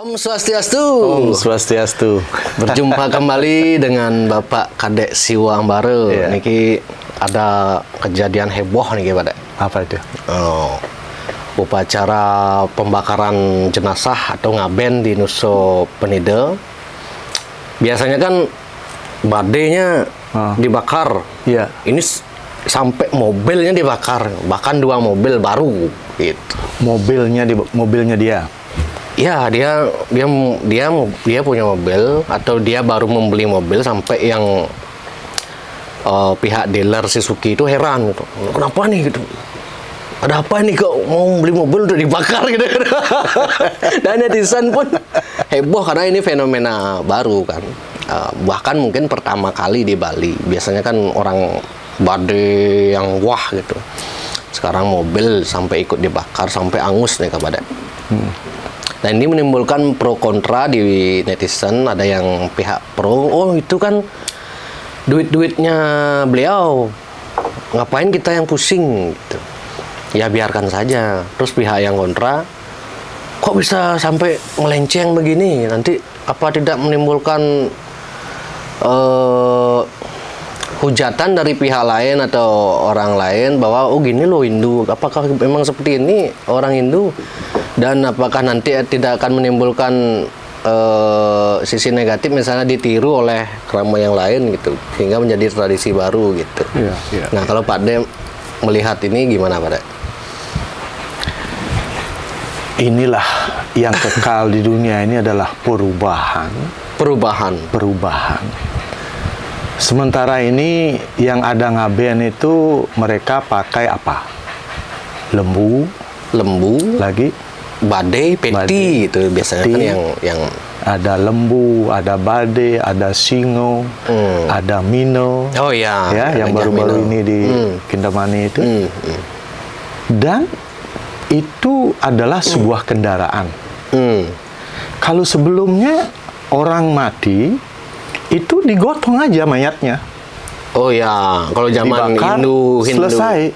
Om Swastiastu. Om Swastiastu. Berjumpa kembali dengan Bapak Kadek Siwang Baru. Yeah. Niki ada kejadian heboh nih Pak Dek. Apa itu? Upacara pembakaran jenazah atau ngaben di Nusa Penida. Biasanya kan badainya dibakar. Iya. Ini sampai mobilnya dibakar, bahkan 2 mobil baru gitu. Mobilnya dia. Ya, dia punya mobil atau dia baru membeli mobil sampai yang pihak dealer Suzuki itu heran gitu. Kenapa nih gitu? Ada apa nih kok mau beli mobil udah dibakar gitu. Dan netizen pun heboh karena ini fenomena baru kan. Bahkan mungkin pertama kali di Bali. Biasanya kan orang badai yang wah gitu. Sekarang mobil sampai ikut dibakar sampai angus nih kepada. Nah ini menimbulkan pro kontra di netizen. Ada yang pihak pro, oh itu kan duit-duitnya beliau, ngapain kita yang pusing gitu. Ya biarkan saja. Terus pihak yang kontra, kok bisa sampai melenceng begini? Nanti apa tidak menimbulkan hujatan dari pihak lain atau orang lain bahwa oh gini loh Hindu, apakah memang seperti ini orang Hindu, dan apakah nanti tidak akan menimbulkan sisi negatif misalnya ditiru oleh kerama yang lain gitu sehingga menjadi tradisi baru gitu. Nah kalau Pak De melihat ini gimana Pak De? Inilah yang kekal di dunia ini adalah perubahan. Sementara ini yang ada ngaben itu mereka pakai apa? Lembu lagi badai, peti itu biasanya kan yang ada lembu, ada badai, ada singo, ada mino. Oh ya, yang baru-baru ini di Kintamani itu. Dan itu adalah sebuah kendaraan. Kalau sebelumnya orang mati itu digotong aja mayatnya. Oh ya, kalau zaman dibakar, Hindu selesai.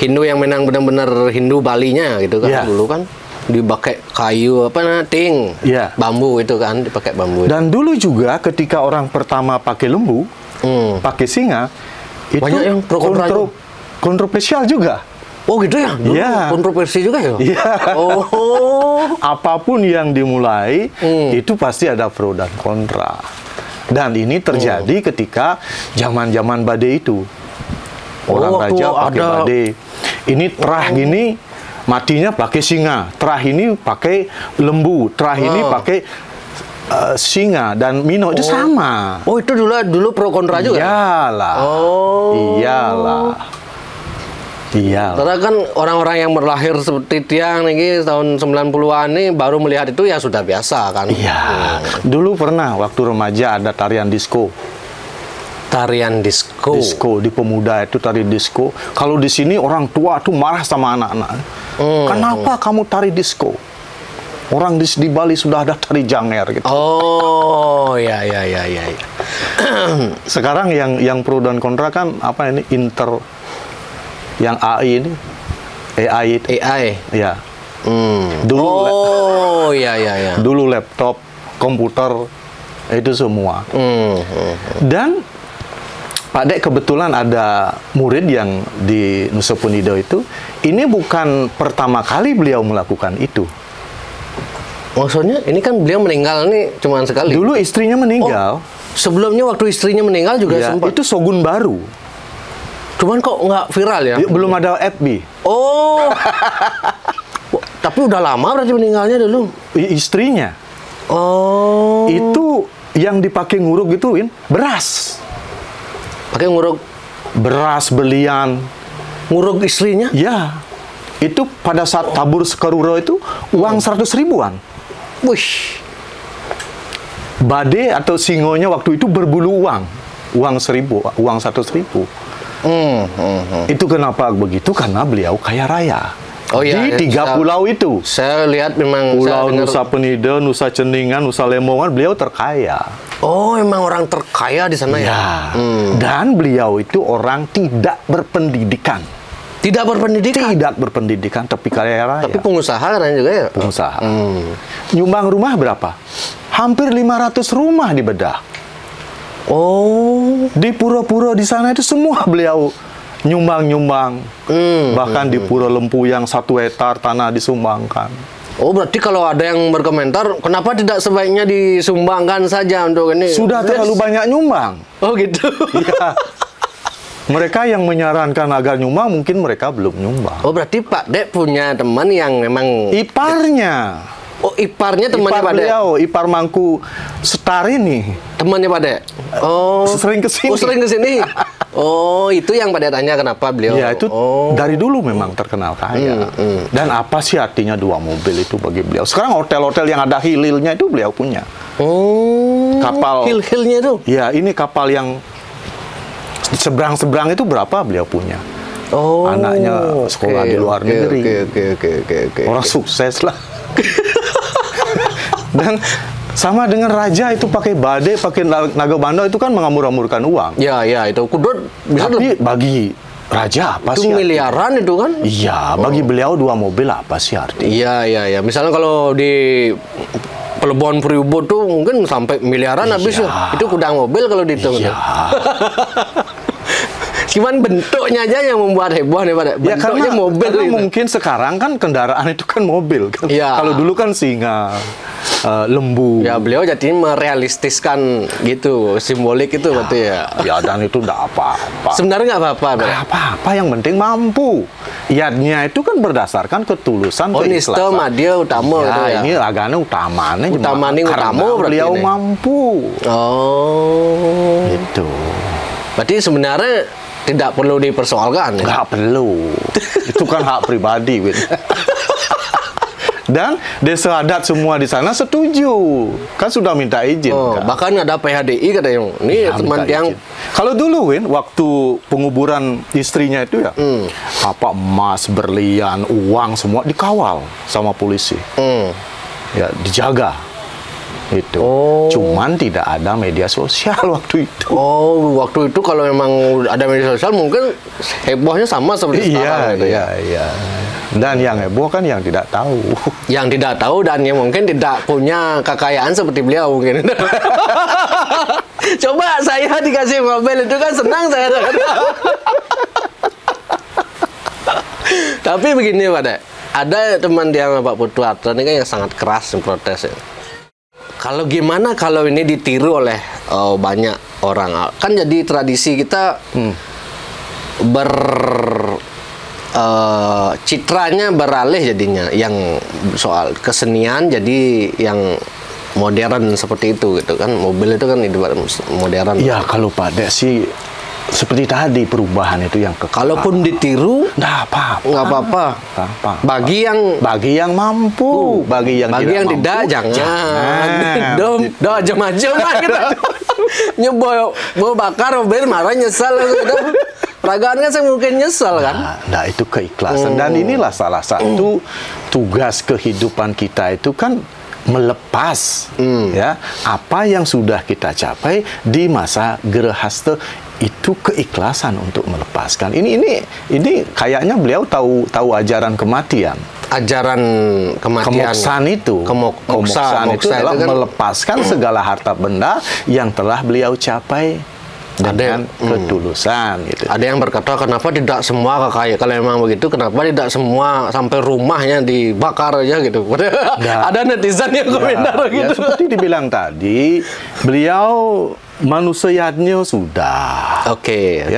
Hindu yang memang benar-benar Hindu Balinya gitu kan dulu kan dipakai kayu ting, bambu itu kan dipakai bambu. Dan dulu juga ketika orang pertama pakai lembu, pakai singa, itu banyak yang kontroversial juga. Oh gitu ya? Dulu kontroversi juga ya? Iya. Oh. Apapun yang dimulai itu pasti ada pro dan kontra. Dan ini terjadi ketika zaman-zaman badai itu. Orang raja pakai badai. Ini terah gini, matinya pakai singa. Terah ini pakai lembu. Terah ini pakai singa dan mino. Itu sama. Oh itu dulu pro kontra juga? Iyalah. Karena kan orang-orang yang berlahir seperti Tiang nih tahun 90-an nih baru melihat itu ya sudah biasa kan. Iya. Dulu pernah waktu remaja ada tarian disco. Tarian disco. Disco di pemuda itu tari disco. Kalau di sini orang tua tuh marah sama anak-anak. Kenapa kamu tari disco? Orang di Bali sudah ada tari janger gitu. Oh, ya. Sekarang yang pro dan kontra kan apa ini yang AI ini, AI. Ya. Dulu. Dulu laptop, komputer itu semua. Dan Pak Dek kebetulan ada murid yang di Nusa Penida itu. Ini bukan pertama kali beliau melakukan itu. Maksudnya ini kan beliau meninggal nih cuma sekali. Dulu istrinya meninggal. Sebelumnya waktu istrinya meninggal juga sempat. Itu shogun baru. Cuman kok nggak viral ya? Belum ada FB. Oh. Tapi udah lama berarti meninggalnya dulu. Istrinya. Oh. Itu yang dipakai nguruk gituin beras. Pakai nguruk beras belian. Nguruk istrinya? Ya. Itu pada saat tabur Sekaruro itu uang 100 ribuan. Wih. Badai atau singonya waktu itu berbulu uang 100 ribu. Itu kenapa begitu? Karena beliau kaya raya. Di 3 pulau itu. Saya lihat memang Pulau Nusa Penida, Nusa Ceningan, Nusa Lembongan, beliau terkaya. Oh, emang orang terkaya di sana ya? Dan beliau itu orang tidak berpendidikan. Tidak berpendidikan. Tidak berpendidikan, tapi kaya raya. Tapi pengusaha kan juga ya? Pengusaha. Nyumbang rumah berapa? Hampir 500 rumah dibedah. Oh. Di pura-pura di sana itu semua beliau nyumbang-nyumbang. Bahkan di Pura Lempu yang 1 hektar tanah disumbangkan. Oh, berarti kalau ada yang berkomentar, kenapa tidak sebaiknya disumbangkan saja untuk ini? Sudah terlalu banyak nyumbang. Oh, gitu. Iya. Mereka yang menyarankan agar nyumbang, mungkin mereka belum nyumbang. Oh, berarti Pak Dek punya teman yang memang... Iparnya. Oh, iparnya temannya Pak Dek? Beliau, ipar Mangku Setar ini. Temannya Pak Dek? Oh. Sering kesini. Oh, sering kesini. Oh, itu yang Pak Dek tanya kenapa beliau? Ya, itu dari dulu memang terkenal kaya. Dan apa sih artinya 2 mobil itu bagi beliau? Sekarang hotel-hotel yang ada hililnya itu beliau punya. Oh. Kapal. Hil-hilnya itu? Ya, ini kapal yang seberang-seberang itu berapa beliau punya. Oh. Anaknya sekolah di luar negeri. Oke. Orang sukses lah. Dan sama dengan raja itu pakai badai, pakai nagabanda itu kan mengamur-amurkan uang. Ya, itu kudut bisa. Tapi bagi raja apa itu sih? Miliaran itu kan? Iya, bagi beliau 2 mobil apa sih artinya? Iya. Misalnya kalau di Pelabuhan Periubo tuh mungkin sampai miliaran habis ya. Itu kudang mobil kalau dihitung. Iya. Cuman bentuknya aja yang membuat heboh nih Pak. Ya, bentuknya mobil karena gitu. Mungkin sekarang kan kendaraan itu kan mobil kan. Ya. Kalau dulu kan singa, lembu. Ya, beliau jadi merealistiskan gitu, simbolik itu berarti ya. Ya, dan itu enggak apa-apa. Sebenarnya nggak apa-apa. Nggak apa-apa, yang penting mampu. Yadnya itu kan berdasarkan ketulusan, Nista Madya utama ya, gitu ya. ini agaknya utamanya utama beliau ini. mampu. Oh. Itu. Berarti sebenarnya tidak perlu dipersoalkan. Nggak perlu. Itu kan hak pribadi, Win. Dan desa adat semua di sana setuju. Kan sudah minta izin. Kan? Bahkan ada PHDI katanya. Ini ya, teman yang... Kalau dulu, Win, waktu penguburan istrinya itu ya, apa emas, berlian, uang semua dikawal sama polisi. Ya, dijaga. Itu. Cuman tidak ada media sosial waktu itu. Oh, waktu itu kalau memang ada media sosial mungkin hebohnya sama seperti sekarang. Iya. Dan yang heboh kan yang tidak tahu. Yang tidak tahu dan yang mungkin tidak punya kekayaan seperti beliau mungkin. Coba saya dikasih mobil itu kan senang saya. Tapi begini Pak Dek, ada teman dia Pak Putu Atra ini kan yang sangat keras protes ya. Kalau gimana kalau ini ditiru oleh banyak orang? Kan jadi tradisi kita citranya beralih jadinya, yang soal kesenian jadi yang modern seperti itu gitu kan. Mobil itu kan modern. Ya, kalau Pak Dek sih seperti tadi perubahan itu yang kekal. Kalaupun ditiru nggak apa-apa. Bagi yang mampu, bagi yang tidak jangan. Doa macam-macam gitu. Nyoba bakar mobil marah nyesal gitu. Peragaan kan saya mungkin nyesal kan. Nah, itu keikhlasan. Dan inilah salah satu tugas kehidupan kita itu kan melepas ya apa yang sudah kita capai di masa gerahasta, itu keikhlasan untuk melepaskan. Ini kayaknya beliau tahu ajaran kematian. Ajaran kematian. Kemoksan itu. Kemoksan itu adalah kan melepaskan segala harta benda yang telah beliau capai dengan ketulusan gitu. Ada yang berkata kenapa tidak semua kekayaan, kalau memang begitu kenapa tidak semua sampai rumahnya dibakar aja gitu. Ada netizen yang komentar gitu. Seperti dibilang tadi, beliau manusianya sudah. Oke.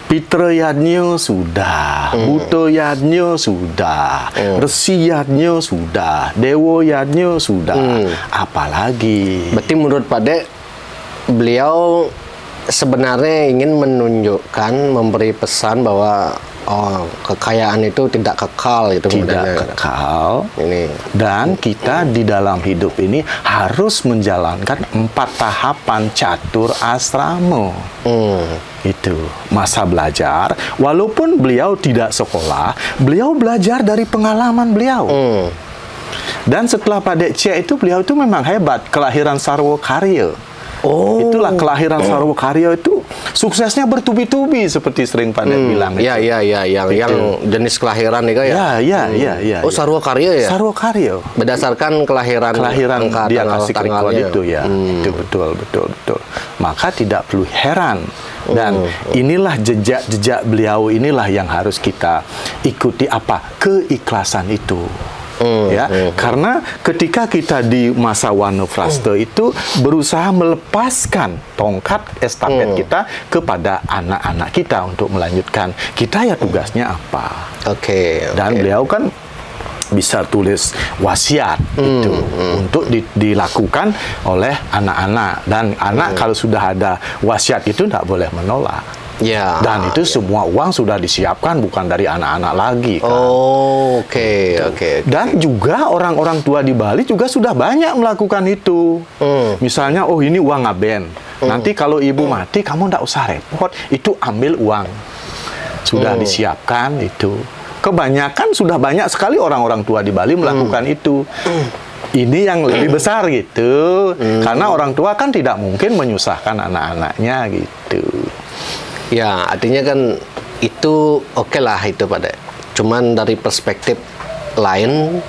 Pitra yadnya sudah, buta yadnya sudah, resi yadnya sudah, dewa yadnya sudah. Apalagi? Berarti menurut Pak Dek, beliau sebenarnya ingin menunjukkan, memberi pesan bahwa kekayaan itu tidak kekal gitu. Tidak kekal. Dan kita di dalam hidup ini harus menjalankan 4 tahapan catur asrama. Itu masa belajar. Walaupun beliau tidak sekolah, beliau belajar dari pengalaman beliau. Dan setelah Pak Dek Cek itu, beliau itu memang hebat, kelahiran Sarwo Karya. Itulah kelahiran Sarwo Karyo itu suksesnya bertubi-tubi seperti sering Pandai bilang. Iya, yang jenis kelahiran nih ya. Iya. Oh, Sarwo Karyo ya? Sarwo Karyo. Berdasarkan kelahiran dia kasih tanggal itu ya. Itu betul. Maka tidak perlu heran. Dan inilah jejak-jejak beliau, inilah yang harus kita ikuti, keikhlasan itu. Karena ketika kita di masa Wanopraste itu berusaha melepaskan tongkat estafet kita kepada anak-anak kita untuk melanjutkan. Kita ya tugasnya apa? Dan beliau kan bisa tulis wasiat itu untuk dilakukan oleh anak-anak, dan anak kalau sudah ada wasiat itu tidak boleh menolak. Dan itu semua uang sudah disiapkan, bukan dari anak-anak lagi kan. Dan juga orang-orang tua di Bali juga sudah banyak melakukan itu. Misalnya, ini uang ngaben. Nanti kalau ibu mati, kamu tidak usah repot, itu ambil uang. Sudah disiapkan itu. Kebanyakan sudah banyak sekali orang-orang tua di Bali melakukan itu. Ini yang lebih besar gitu. Karena orang tua kan tidak mungkin menyusahkan anak-anaknya gitu. Ya, artinya kan itu oke lah itu pada. Cuman dari perspektif lain,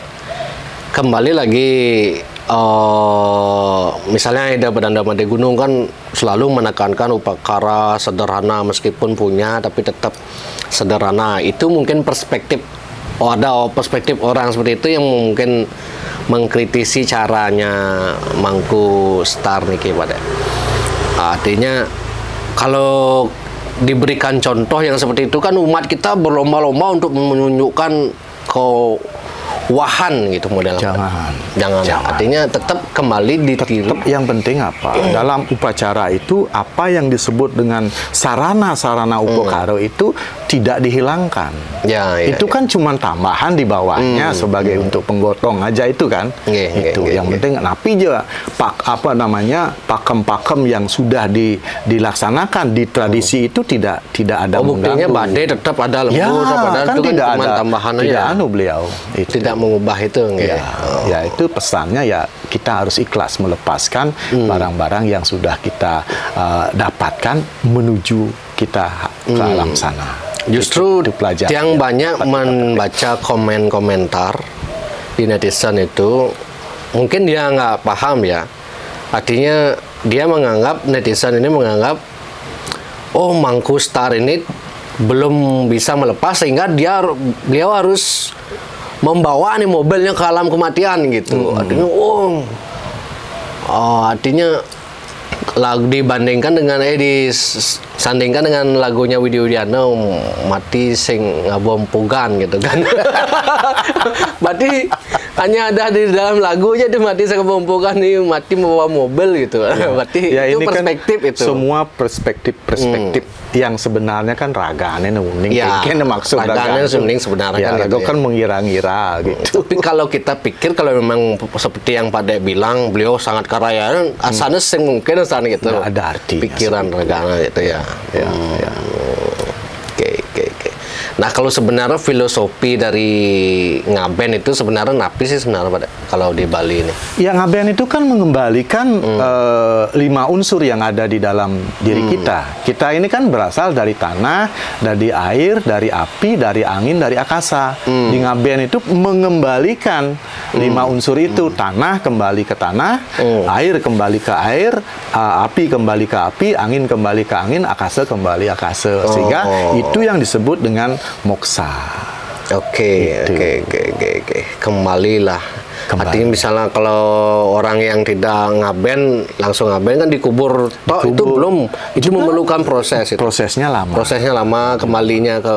kembali lagi misalnya Ida Bedanda Made Gunung kan selalu menekankan upakara sederhana, meskipun punya tapi tetap sederhana. Itu mungkin perspektif, ada perspektif orang seperti itu yang mungkin mengkritisi caranya Mangku Star nih pada. Artinya kalau diberikan contoh yang seperti itu kan umat kita berlomba-lomba untuk menunjukkan kewahan gitu model. Jangan. Artinya tetap kembali ditiru. Yang penting apa? Dalam upacara itu apa yang disebut dengan sarana-sarana upakara itu tidak dihilangkan. Itu kan cuma tambahan di bawahnya sebagai untuk penggotong aja itu kan. Yang penting napi aja pakem-pakem yang sudah dilaksanakan di tradisi itu tidak ada buktinya badai tetap ada lembut, padahal kan itu tidak kan ada tambahan aja. Beliau tidak mengubah itu. Ya itu pesannya ya, kita harus ikhlas melepaskan barang-barang yang sudah kita dapatkan menuju kita ke alam sana. Justru yang banyak membaca komentar di netizen itu mungkin dia nggak paham ya. Artinya dia menganggap, netizen ini menganggap, Mangku Star ini belum bisa melepas sehingga beliau harus membawa nih mobilnya ke alam kematian gitu. Artinya artinya lagu dibandingkan dengan disandingkan dengan lagunya Widi Wudiano, mati sing ngabom pugan gitu kan. Berarti hanya ada di dalam lagunya dia mati sing ngabom pugan nih, mati membawa mobil gitu. Berarti itu perspektif kan, itu. Semua perspektif yang sebenarnya kan ragane nuning. Kan maksud ragane nuning sebenarnya kan. Kan mengira-ngira gitu. Tapi kalau kita pikir kalau memang seperti yang Pak Dek bilang, beliau sangat karayaan, asalnya sing mungkin asalnya gitu. Ada arti pikiran regana gitu ya. Oke. Nah, kalau sebenarnya filosofi dari ngaben itu sebenarnya napi sih sebenarnya pada kalau di Bali ini. Ya, ngaben itu kan mengembalikan 5 unsur yang ada di dalam diri kita. Kita ini kan berasal dari tanah, dari air, dari api, dari angin, dari akasa. Di ngaben itu mengembalikan 5 unsur itu. Tanah kembali ke tanah, air kembali ke air, api kembali ke api, angin kembali ke angin, akasa kembali akasa. Sehingga itu yang disebut dengan moksa. Oke. Kembalilah. Artinya misalnya kalau orang yang tidak ngaben langsung ngaben kan dikubur, itu belum, itu memerlukan proses itu. Prosesnya lama kembalinya ke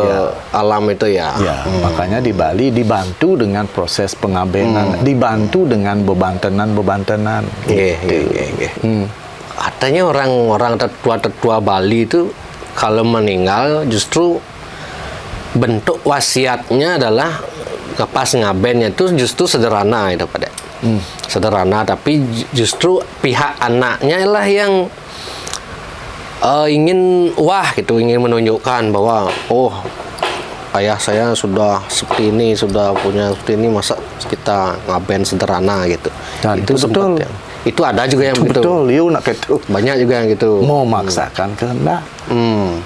alam itu ya. Makanya di Bali dibantu dengan proses pengabenan, dibantu dengan bebantenan. Artinya orang-orang tetua Bali itu kalau meninggal justru bentuk wasiatnya adalah pas ngabennya itu justru sederhana itu pada. Sederhana, tapi justru pihak anaknya lah yang ingin ingin menunjukkan bahwa ayah saya sudah seperti ini, sudah punya seperti ini, masa kita ngaben sederhana gitu. Itu betul. Itu ada juga yang begitu. Betul, yuk nak gitu. Banyak juga yang gitu. Mau maksakan kehendak.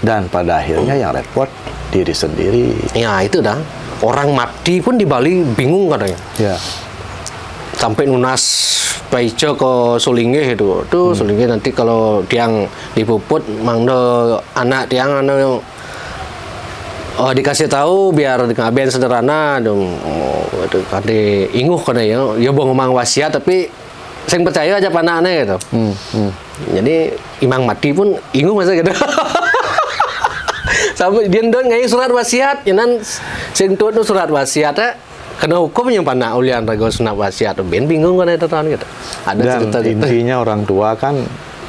Dan pada akhirnya yang repot diri sendiri. Ya, itu dah. Orang mati pun di Bali bingung katanya. Ya. Sampai nunas paice ke Sulingeh itu. Tuh Sulingeh nanti kalau tiang dipuput mangdo anak tiang anu dikasih tahu biar ngaben sederhana dong. Kade inguh kana ya ngomong wasiat tapi sing percaya aja panaknya gitu. Jadi imang mati pun inguh masa gitu. Sampai dia ndon ngai surat wasiat, nyenan sing tuh surat wasiatnya kena hukum yang panak ulian rago sunat wasiat. Ben bingung kan itu tahun gitu. Ada cerita intinya orang tua kan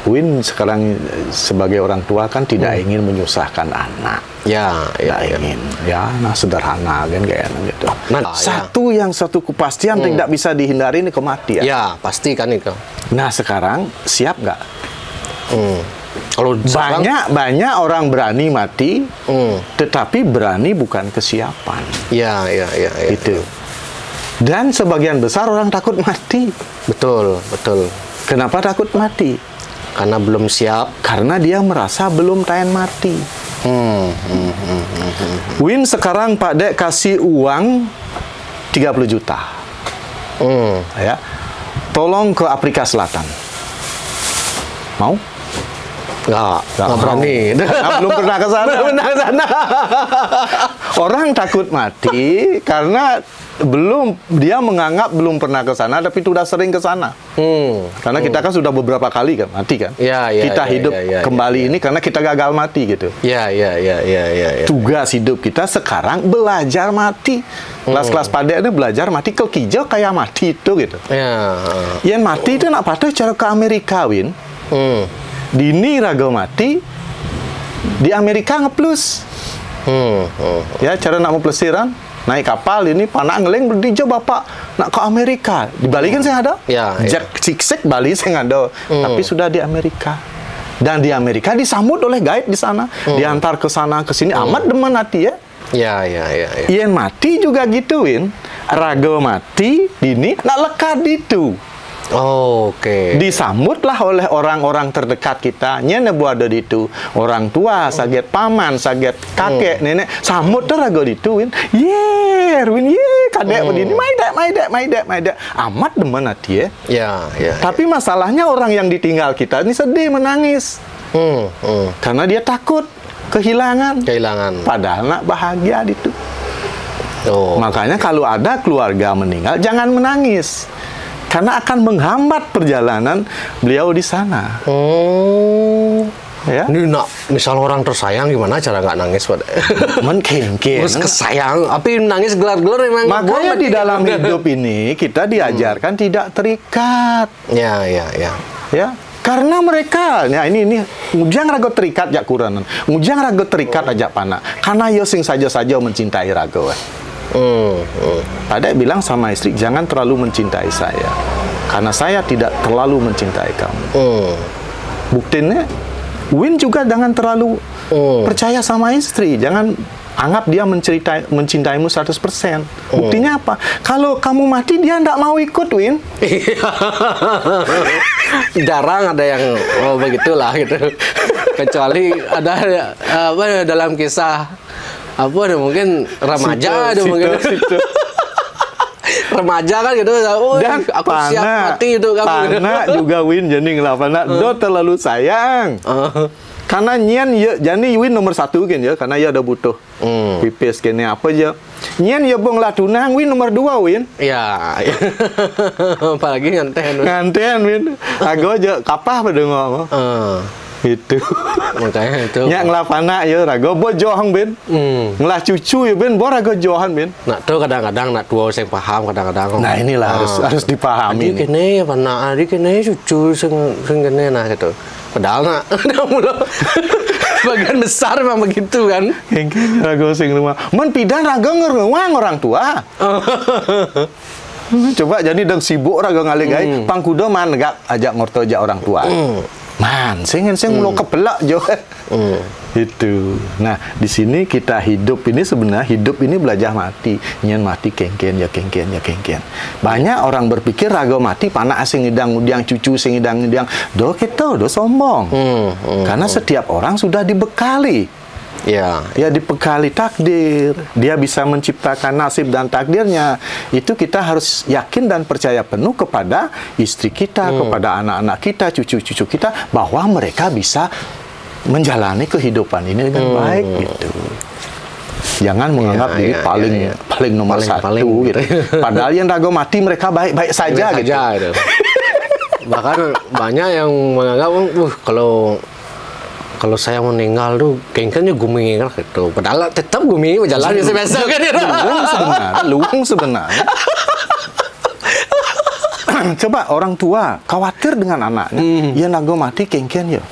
Win sekarang sebagai orang tua kan tidak ingin menyusahkan anak. Ya, ingin. Ya, nah sederhana kan kayaknya gitu. Nah, satu kepastian tidak bisa dihindari ini kematian. Ya, pasti kan itu. Nah, sekarang siap nggak? Kalau banyak orang berani mati, tetapi berani bukan kesiapan. Ya. Itu. Dan sebagian besar orang takut mati. Betul. Kenapa takut mati? Karena belum siap. Karena dia merasa belum tahan mati. Win sekarang Pak Dek kasih uang 30 juta. Ya. Tolong ke Afrika Selatan. Mau? Nggak berani. Belum pernah ke sana. Orang takut mati karena dia menganggap belum pernah ke sana, tapi sudah sering ke sana. Karena kita kan sudah beberapa kali kan mati kan. Kita hidup kembali ini karena kita gagal mati gitu. Ya. Tugas hidup kita sekarang belajar mati. Kelas-kelas Padek ini belajar mati ke kijau kayak mati itu gitu. Yang mati itu nak patut cara ke Amerika Win. Dini raga mati di Amerika ngeplus. Ya cara nak mau pelesiran naik kapal ini panak ngeleng berdijo bapak nak ke Amerika di Bali kan saya ada Jack Siksek Bali saya ada tapi sudah di Amerika dan di Amerika disambut oleh guide di sana diantar ke sana ke sini amat demen hati ya. Yang mati juga gituin raga mati dini nak lekat itu. Disambutlah oleh orang-orang terdekat kita. Nya buat ada itu orang tua, saget paman, saget kakek, nenek, sambut terago dituin. Ruin kadek begini, maidek. Amat demen hati ya. Tapi masalahnya orang yang ditinggal kita ini sedih menangis. Karena dia takut kehilangan. Padahal nak bahagia itu. Makanya kalau ada keluarga meninggal jangan menangis. Karena akan menghambat perjalanan beliau di sana. Ya. Ini nak, misal orang tersayang gimana cara nggak nangis pada? Mungkin. Terus kesayang, tapi nangis gelar-gelar memang. Makanya di dalam hidup ini kita diajarkan tidak terikat. Ya. Karena mereka, ya ini ujang rago terikat jak kuranan, ujang rago terikat aja pana. Karena yo sing saja mencintai rago. Padahal bilang sama istri, jangan terlalu mencintai saya, karena saya tidak terlalu mencintai kamu. Buktinya, Win juga jangan terlalu percaya sama istri, jangan anggap dia mencintaimu 100%. Buktinya apa? Kalau kamu mati, dia tidak mau ikut, Win. Jarang ada yang begitulah gitu. Kecuali ada dalam kisah mungkin remaja mungkin remaja kan gitu. Dan aku siap mati itu kamu. Pana juga Win jadi ngelapana do terlalu sayang. Karena nyian ya jadi Win nomor 1 kan ya karena ya ada butuh pipis kene apa aja. Nyian ya bong lah tunang Win nomor 2 Win. Ya. Apalagi nganten Win. Ago aja kapah pada ngomong. Itu makanya itu nyak ngelapana ya rago bojohang Ben ngelah cucu ya Ben bo rago johan Ben nak tuh kadang-kadang nak tua saya paham kadang-kadang nah inilah harus dipahami adik kene apa nak adik kene cucu sing kene nah gitu padahal nak bagian besar memang begitu kan kengkeng rago sing rumah men pidan rago ngeruang orang tua coba jadi deng sibuk rago ngaligai pangkudo man negak ajak ngorto ajak orang tua Sing lo kebelak jo. Itu. Nah, di sini kita hidup ini sebenarnya hidup ini belajar mati. Nyen mati kengken ya kengken ya kengken. Banyak orang berpikir raga mati panak sing ngidang-ngidang cucu sing ngidang-ngidang. Do kita do sombong. Karena setiap orang sudah dibekali. Ya, dibekali takdir. Dia bisa menciptakan nasib dan takdirnya. Itu kita harus yakin dan percaya penuh kepada istri kita, kepada anak-anak kita, cucu-cucu kita, bahwa mereka bisa menjalani kehidupan ini dengan baik gitu. Jangan menganggap diri paling nomor satu gitu. Padahal yang raga mati mereka baik-baik saja gitu. Bahkan banyak yang menganggap kalau saya meninggal tuh kayaknya gumi gitu. Padahal tetap gumi berjalan biasa-biasa kan ya. Luang sebenarnya. Coba orang tua khawatir dengan anaknya. Ya nago mati kengken ya.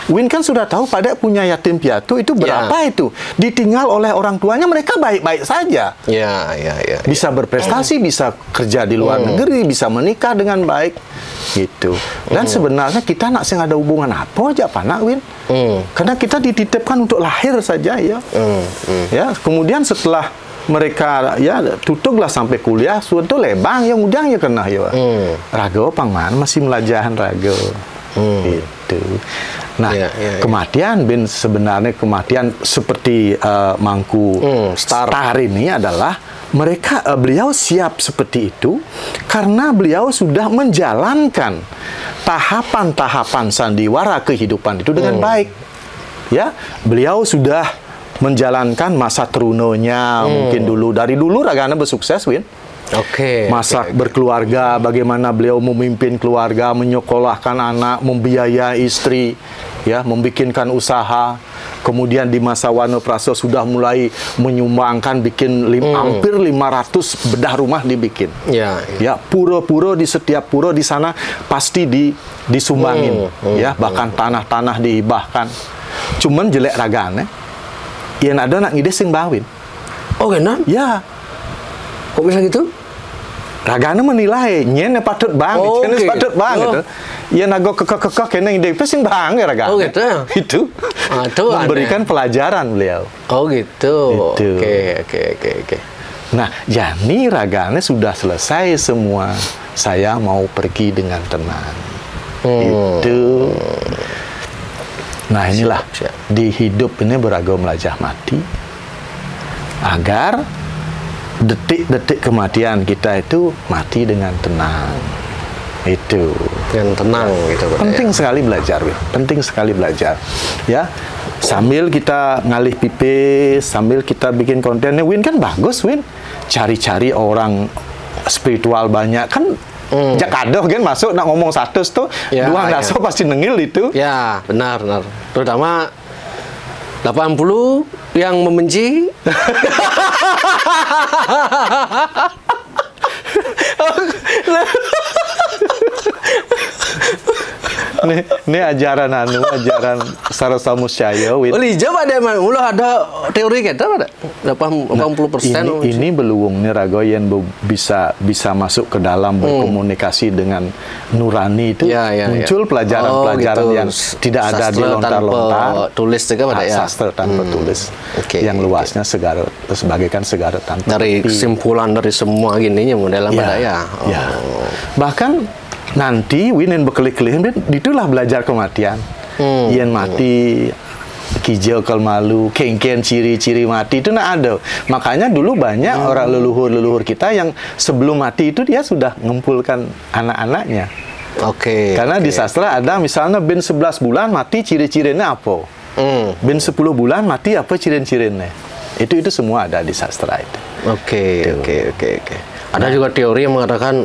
Win kan sudah tahu pada punya yatim piatu itu berapa itu. Ditinggal oleh orang tuanya mereka baik-baik saja. Bisa berprestasi, bisa kerja di luar negeri, bisa menikah dengan baik gitu. Dan sebenarnya kita nak sing ada hubungan apa aja panak Win. Karena kita dititipkan untuk lahir saja ya. Ya, kemudian setelah mereka tutuplah sampai kuliah, suatu lebang yang udang ya kena ya. Rago pangman masih melajahan rago. Gitu. Nah, kematian sebenarnya kematian seperti Mangku Star ini adalah beliau siap seperti itu karena beliau sudah menjalankan tahapan-tahapan sandiwara kehidupan itu dengan baik. Ya, beliau sudah menjalankan masa terunonya mungkin dari dulu ragana bersukses Win. Masa berkeluarga, bagaimana beliau memimpin keluarga, menyekolahkan anak, membiayai istri, ya, membikinkan usaha. Kemudian di masa Wanopraso sudah mulai menyumbangkan bikin hampir 500 bedah rumah dibikin. Ya, pura-pura di setiap pura di sana pasti disumbangin, ya, bahkan tanah-tanah dihibahkan. Cuman jelek ragane. Yang ada nak ngide sing bawin. Genan? Ya. Kok bisa gitu? Ragana menilai nyen patut bang, patut bang gitu. Ya nago kekek kene ide sing bang ya ragana. Gitu. Itu. Memberikan pelajaran beliau. Gitu. Oke. Nah, jadi ragana sudah selesai semua. Saya mau pergi dengan tenang. Itu. Nah, inilah di hidup ini beragam melajah mati agar detik-detik kematian kita itu mati dengan tenang. Itu dengan tenang gitu. Penting sekali belajar, penting sekali belajar. Ya, sambil kita ngalih pipis, sambil kita bikin kontennya, Win kan bagus, Win. Cari-cari orang spiritual banyak kan. Jakadoh kan masuk nak ngomong satu tuh, dua ngaso pasti nengil itu. Ya, benar. Terutama 80 yang membenci. Ini ajaran Sarasa Muscaya. Coba deh, mulu ada teori kita pada 80%. Ini beluung nih rago yang bisa masuk ke dalam berkomunikasi dengan nurani itu muncul pelajaran-pelajaran yang tidak ada di lontar-lontar. Tulis juga pada sastra tanpa tulis yang luasnya sebagaikan segara tanpa. Dari kesimpulan dari semua gininya modelan pada Bahkan nanti Winen berkelih-kelih itulah belajar kematian. Yang mati kijau malu, kengken ciri-ciri mati itu ada. Makanya dulu banyak orang leluhur kita yang sebelum mati itu dia sudah ngumpulkan anak-anaknya. Karena di sastra ada misalnya ben 11 bulan mati ciri-cirinya apa. Ben 10 bulan mati apa ciri-cirinya. Itu semua ada di sastra itu. Oke. Ada juga teori yang mengatakan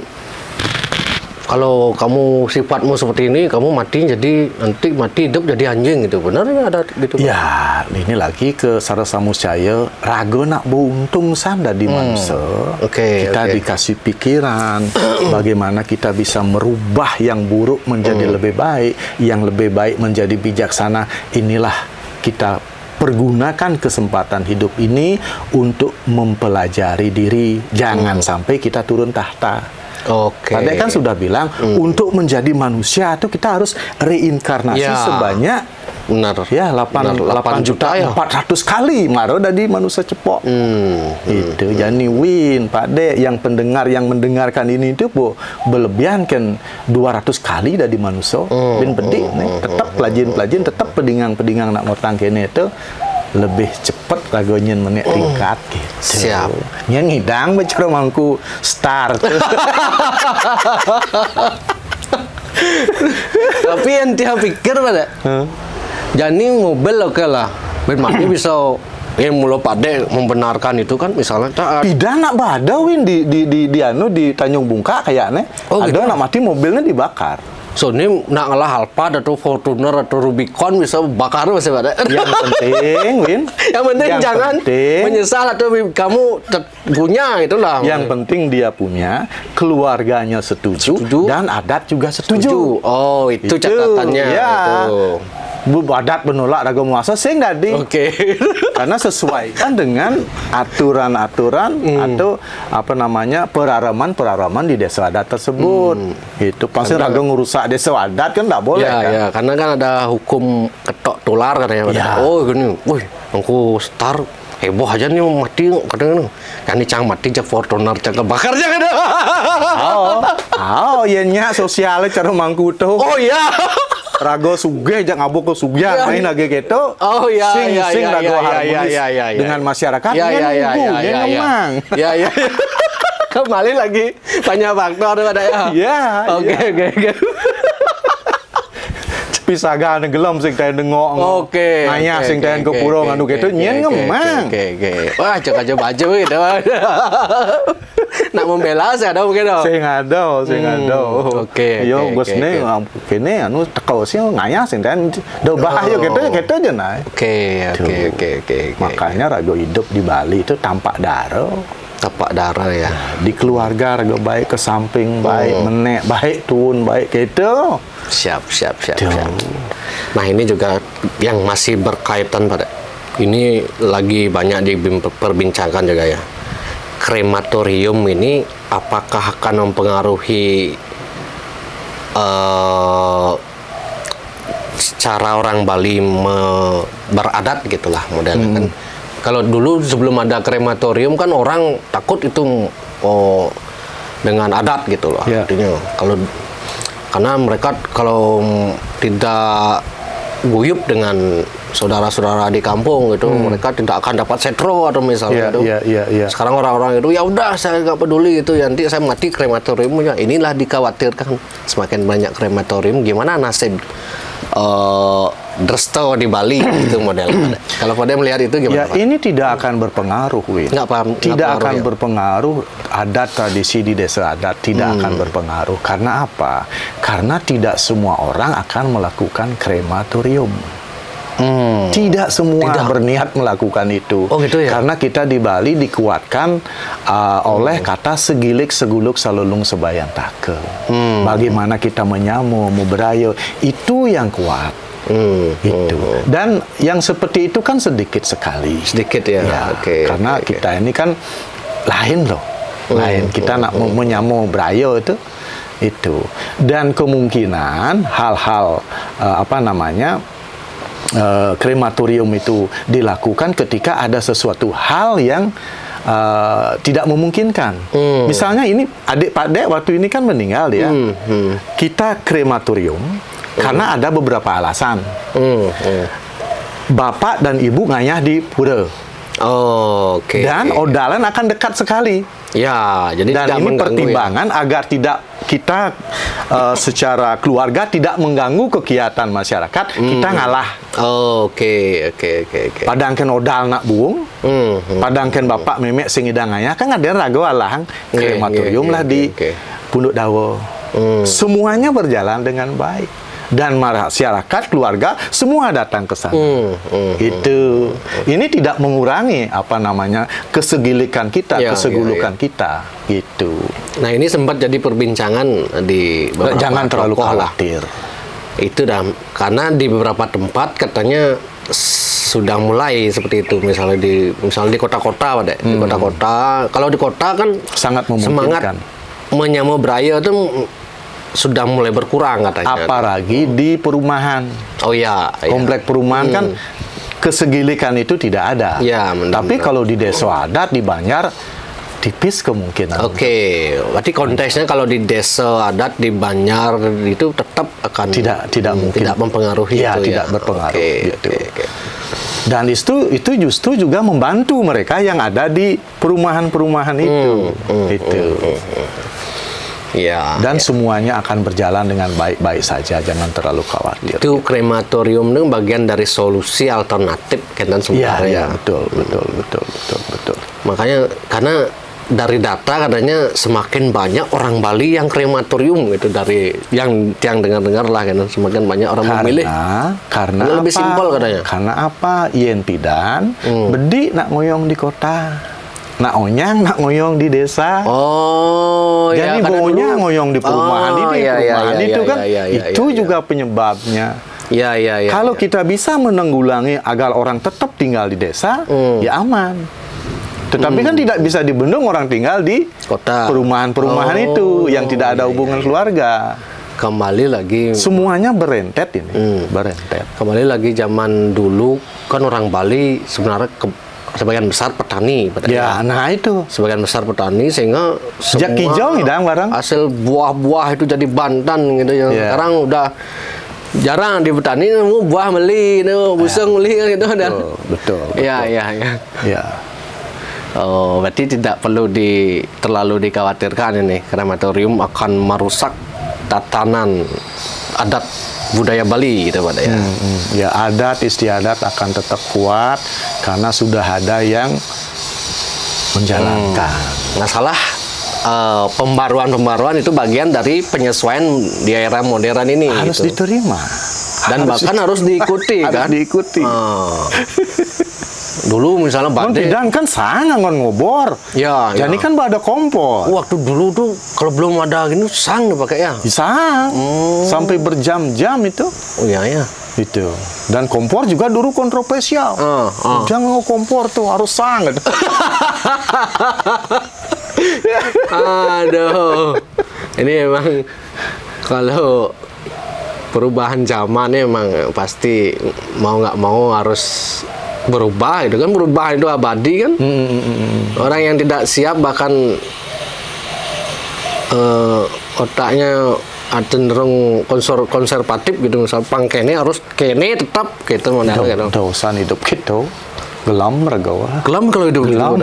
kalau kamu sifatmu seperti ini, kamu mati nanti mati hidup jadi anjing gitu. Benar ada gitu? Ya, ini lagi ke Sarasa Muscaya, raga nak beruntung sanda di manusia. Kita dikasih pikiran bagaimana kita bisa merubah yang buruk menjadi lebih baik, yang lebih baik menjadi bijaksana. Inilah kita pergunakan kesempatan hidup ini untuk mempelajari diri. Jangan sampai kita turun tahta. Padahal kan sudah bilang untuk menjadi manusia itu kita harus reinkarnasi sebanyak 8 juta 400 kali maro dari manusia cepok. Itu jadi win Pak Dek yang pendengar yang mendengarkan ini itu berlebihan kan 200 kali dari manusia. Ben pedik nih tetap pelajin tetap pedingang nak ngotang kene itu lebih cepat lagunya menek tingkat gitu. Siap. Yang ngidang bicara mangku start. Tapi yang dia pikir pada jadi mobil oke lah. Bermakna bisa mulai Pade membenarkan itu kan misalnya tidak nak bada win di Tanjung Bungka kayaknya ada gitu? Nak mati mobilnya dibakar. So ini nak ngalah Alphard atau Fortuner atau Rubicon bisa bakar masih ada. Yang penting, Win. Yang penting jangan menyesal atau kamu punya itulah. Yang penting dia punya, keluarganya setuju. Dan adat juga setuju. Oh itu catatannya. Ya. Itu. Adat menolak raga muasa sing dadi. Karena sesuaikan dengan aturan-aturan atau apa namanya peraraman di desa adat tersebut. Itu pasti raga ngerusak desa adat kan tidak boleh kan. Ya, karena kan ada hukum ketok tular katanya. Oh gini, wih, aku star heboh aja nih mati kadang kan cang mati cak Fortuner cak kebakar jangan. Iya nya sosialnya cara mangku tuh. Oh iya. Rago sugih jak ngabuk ke sugih main lagi gitu. Sing rago harmonis dengan masyarakat memang. Ya. Kembali lagi banyak faktor ada ya. Oke. Pisaga nenggelam sing tayan nengok. Nanya sing tayan ke pura nganu gitu nyen ngemang. Wah, cok aja baju gitu. Nak membela saya ada mungkin dong. Sing ada. Yo gusne kene anu teko sing ngaya sing tayan do bahaya gitu aja nah. Oke. Makanya rago hidup di Bali itu tampak darah ya. Di keluarga raga baik ke samping baik menek baik turun baik gitu. Siap. Nah ini juga yang masih berkaitan pada ini lagi banyak diperbincangkan juga ya. Krematorium ini apakah akan mempengaruhi cara orang Bali beradat gitulah modelnya kan. Kalau dulu sebelum ada krematorium kan orang takut itu dengan adat gitu loh. Artinya karena mereka kalau tidak guyup dengan saudara-saudara di kampung gitu, mereka tidak akan dapat setro atau misalnya itu. Sekarang orang-orang itu ya udah saya nggak peduli gitu, nanti saya mati krematoriumnya. Inilah dikhawatirkan semakin banyak krematorium, gimana nasib Dresto di Bali itu modelnya. Kalau pada melihat itu gimana? Ya, ini tidak akan berpengaruh, Win. Tidak akan berpengaruh adat tradisi di desa adat tidak akan berpengaruh. Karena apa? Karena tidak semua orang akan melakukan krematorium. Tidak semua berniat melakukan itu. Gitu ya? Karena kita di Bali dikuatkan oleh kata segilik seguluk salulung sebayang take. Bagaimana kita menyamu, berayo, itu yang kuat. Itu. Dan yang seperti itu kan sedikit sekali. Sedikit ya. Karena kita ini kan lain loh. Lain kita nak menyamu berayo itu. Dan kemungkinan hal-hal krematorium itu dilakukan ketika ada sesuatu hal yang tidak memungkinkan. Misalnya ini adik Pak Dek waktu ini kan meninggal ya. Kita krematorium karena ada beberapa alasan. Bapak dan ibu ngayah di pura. Dan odalan akan dekat sekali. Ya, jadi dan ini pertimbangan agar tidak kita secara keluarga tidak mengganggu kegiatan masyarakat, kita ngalah. Padangken odal nak buung, padangken bapak memek sing idang ayah kan ada rago alahang krematorium lah di Punduk Dawo. Semuanya berjalan dengan baik. Dan masyarakat, keluarga, semua datang ke sana. Itu. Ini tidak mengurangi kesegilikan kita, kesegulukan kita. Gitu. Nah, ini sempat jadi perbincangan di beberapa jangan terlalu khawatir. Itu karena di beberapa tempat katanya sudah mulai seperti itu, misalnya di kota-kota, di kota-kota. Kalau di kota kan sangat memungkinkan. menyamu beraya itu sudah mulai berkurang katanya. Apalagi di perumahan. Oh ya, komplek perumahan kan kesegilikan itu tidak ada. Ya, tapi kalau di desa adat di Banjar tipis kemungkinan. Oke, berarti konteksnya kalau di desa adat di Banjar itu tetap akan tidak mungkin, tidak mempengaruhi ya, itu tidak ya. berpengaruh gitu. Dan itu justru juga membantu mereka yang ada di perumahan-perumahan itu. Ya, dan semuanya akan berjalan dengan baik-baik saja, jangan terlalu khawatir. Itu krematorium itu bagian dari solusi alternatif kan sementara ya. Betul. Makanya karena dari data katanya semakin banyak orang Bali yang krematorium itu dari yang dengar-dengar lah kan semakin banyak orang memilih. Karena lebih simpel katanya. Karena apa? Yen pidan bedi nak ngoyong di kota. Nak onyang, nak ngoyong di desa. Oh, jadi baunya ngoyong di perumahan itu kan itu juga penyebabnya. Ya. Kalau kita bisa menanggulangi agar orang tetap tinggal di desa, ya aman. Tetapi kan tidak bisa dibendung orang tinggal di kota, perumahan-perumahan itu yang tidak ada hubungan keluarga. Kembali lagi semuanya berentet ini, berentet. Kembali lagi zaman dulu kan orang Bali sebenarnya sebagian besar petani. Ya, nah itu. Sebagian besar petani sehingga sejak kijong hidang barang. Hasil buah-buah itu jadi bantan gitu ya. Sekarang udah jarang di petani buah beli, busung beli gitu udah. Betul. Ya. Oh, berarti tidak perlu terlalu dikhawatirkan ini krematorium akan merusak tatanan adat budaya Bali gitu Pak ya. Ya, adat istiadat akan tetap kuat karena sudah ada yang menjalankan. Masalah pembaruan itu bagian dari penyesuaian di era modern ini. Harus gitu. Diterima. Dan bahkan harus diikuti kan. Harus diikuti. Dulu misalnya badai kan sangat ngobor. Ya. Jadi kan ada kompor. Waktu dulu tuh kalau belum ada gini sang dipakai ya. Sang. Sampai berjam-jam itu. Oh iya. Itu. Dan kompor juga dulu kontroversial. Jangan kompor tuh harus sang. Aduh. Ini emang kalau perubahan zaman emang pasti mau nggak mau harus berubah itu kan, berubah itu abadi kan. Orang yang tidak siap bahkan otaknya cenderung konservatif gitu, misal pangkene harus kene tetap gitu modal gitu. Dosan hidup gitu. Gelam regawa. Gelam kalau hidup gelam.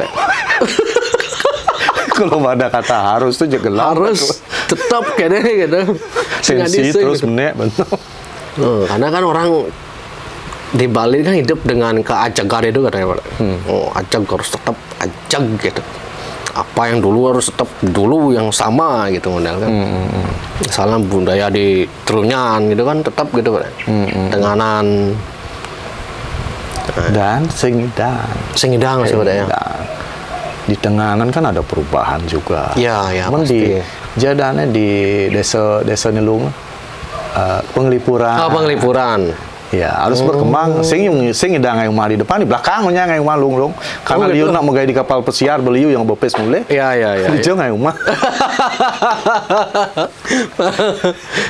Kalau ada kata harus tuh juga gelam. Harus tetap kene gitu. Sensi terus menek betul. Karena kan orang di Bali kan hidup dengan keajagan itu katanya Pak. Ajag harus tetap ajag gitu. Apa yang dulu harus tetap dulu yang sama gitu model kan. Misalnya budaya di Trunyan gitu kan tetap gitu Pak. Tenganan dan Singidang masih Pak ya. Di Tenganan kan ada perubahan juga. Ya pasti. Jadane di desa Nelung penglipuran. Penglipuran. Ya, harus berkembang. Sing idang ngayung mah di depan, di belakangnya ngayung mah lunglung. Karena liu nak megay di kapal pesiar beliau yang bopes mulai. Iya. Di jauh ngayung mah.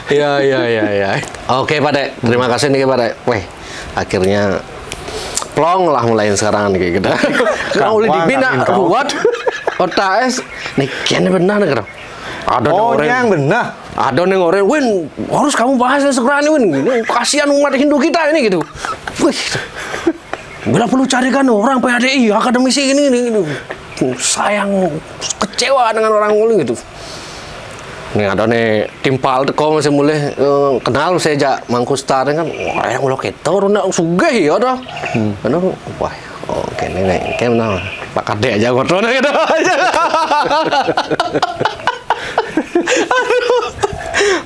Iya. Oke, Pak Dek. Terima kasih nih, Pak Dek. Weh, akhirnya plong lah mulai sekarang nih kita. Kalau boleh dibina ruwet. OTS nih kian benar nih. Ada yang benar. Ada yang orang, Win, harus kamu bahas segera nih, Win. Kasihan umat Hindu kita ini gitu. Wih, bila perlu carikan orang PHDI, akademisi ini. Sayang, kecewa dengan orang mulu gitu. Nih ada nih timpal teko masih mulai kenal saya jak Mangkustar kan, wah yang ulah kita orang nak sugih ya dah. Karena wah, oke nih, kayak mana Pak Kade aja kotornya gitu aja.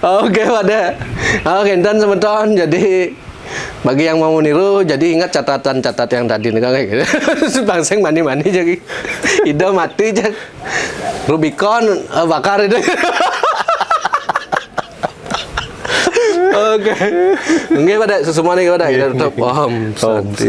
Oke Pak De. Oke dan semeton jadi bagi yang mau niru jadi ingat catatan-catat yang tadi nih kayak gitu. Bangseng mani-mani jadi ide mati jak Rubicon bakar itu. Oke. Nggih Pak De, sesemua nih Pak De kita tetap paham. Santi.